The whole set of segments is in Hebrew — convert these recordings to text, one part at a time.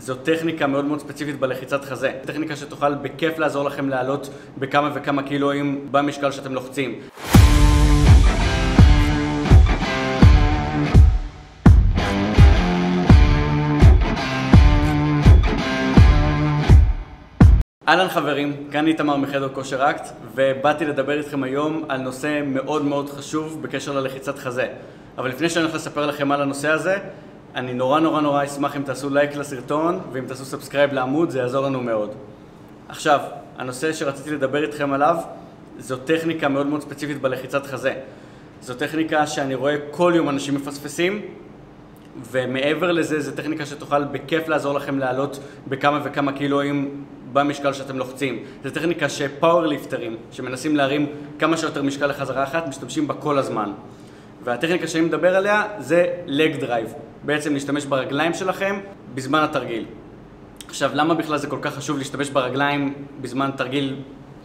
זו טכניקה מאוד מאוד ספציפית בלחיצת חזה. טכניקה שתוכל בכיף לעזור לכם לעלות בכמה וכמה קילואים במשקל שאתם לוחצים. אהלן חברים, כאן איתמר מחדר כושר אקט, ובאתי לדבר איתכם היום על נושא מאוד מאוד חשוב בקשר ללחיצת חזה. אבל לפני שאני הולך לספר לכם על הנושא הזה, אני נורא אשמח אם תעשו לייק לסרטון, ואם תעשו סאבסקרייב לעמוד, זה יעזור לנו מאוד. עכשיו, הנושא שרציתי לדבר איתכם עליו, זו טכניקה מאוד מאוד ספציפית בלחיצת חזה. זו טכניקה שאני רואה כל יום אנשים מפספסים, ומעבר לזה, זו טכניקה שתוכל בכיף לעזור לכם לעלות בכמה וכמה קילואים במשקל שאתם לוחצים. זו טכניקה שפאוורליפטרים, שמנסים להרים כמה שיותר משקל לחזרה אחת, משתמשים בה כל הזמן. והטכניקה שאני מדבר עליה זה לג דרייב. בעצם להשתמש ברגליים שלכם בזמן התרגיל. עכשיו, למה בכלל זה כל כך חשוב להשתמש ברגליים בזמן תרגיל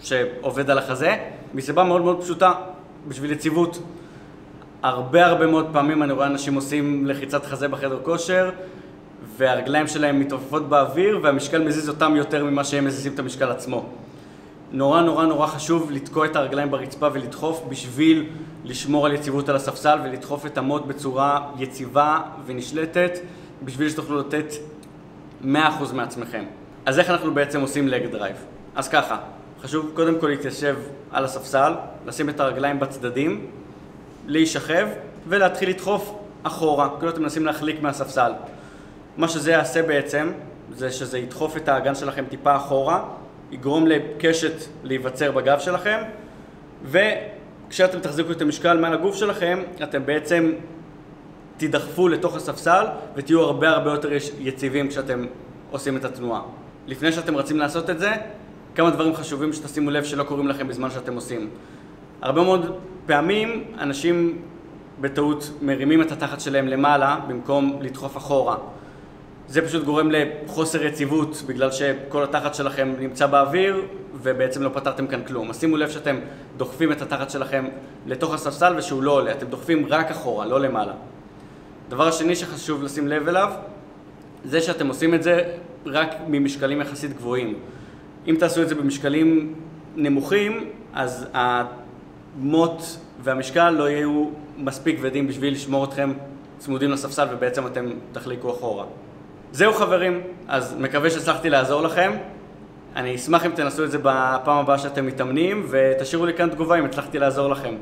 שעובד על החזה? מסיבה מאוד מאוד פשוטה, בשביל יציבות. הרבה מאוד פעמים אני רואה אנשים עושים לחיצת חזה בחדר כושר, והרגליים שלהם מתעופפות באוויר, והמשקל מזיז אותם יותר ממה שהם מזיזים את המשקל עצמו. נורא חשוב לתקוע את הרגליים ברצפה ולדחוף בשביל לשמור על יציבות על הספסל ולדחוף את המוט בצורה יציבה ונשלטת, בשביל שתוכלו לתת 100% מעצמכם. אז איך אנחנו בעצם עושים לג דרייב? אז ככה, חשוב קודם כל להתיישב על הספסל, לשים את הרגליים בצדדים, להישכב ולהתחיל לדחוף אחורה, כאילו אתם מנסים להחליק מהספסל. מה שזה יעשה בעצם, זה שזה ידחוף את האגן שלכם טיפה אחורה, יגרום לקשת להיווצר בגב שלכם, וכשאתם תחזיקו את המשקל מעל הגוף שלכם, אתם בעצם תדחפו לתוך הספסל ותהיו הרבה יותר יציבים כשאתם עושים את התנועה. לפני שאתם רצים לעשות את זה, כמה דברים חשובים שתשימו לב שלא קורים לכם בזמן שאתם עושים. הרבה מאוד פעמים אנשים בטעות מרימים את התחת שלהם למעלה במקום לדחוף אחורה. זה פשוט גורם לחוסר יציבות בגלל שכל התחת שלכם נמצא באוויר ובעצם לא פתרתם כאן כלום. אז שימו לב שאתם דוחפים את התחת שלכם לתוך הספסל ושהוא לא עולה. אתם דוחפים רק אחורה, לא למעלה. דבר השני שחשוב לשים לב אליו, זה שאתם עושים את זה רק ממשקלים יחסית גבוהים. אם תעשו את זה במשקלים נמוכים, אז המוט והמשקל לא יהיו מספיק כבדים בשביל לשמור אתכם צמודים לספסל ובעצם אתם תחליקו אחורה. זהו חברים, אז מקווה שהצלחתי לעזור לכם. אני אשמח אם תנסו את זה בפעם הבאה שאתם מתאמנים, ותשאירו לי כאן תגובה אם הצלחתי לעזור לכם.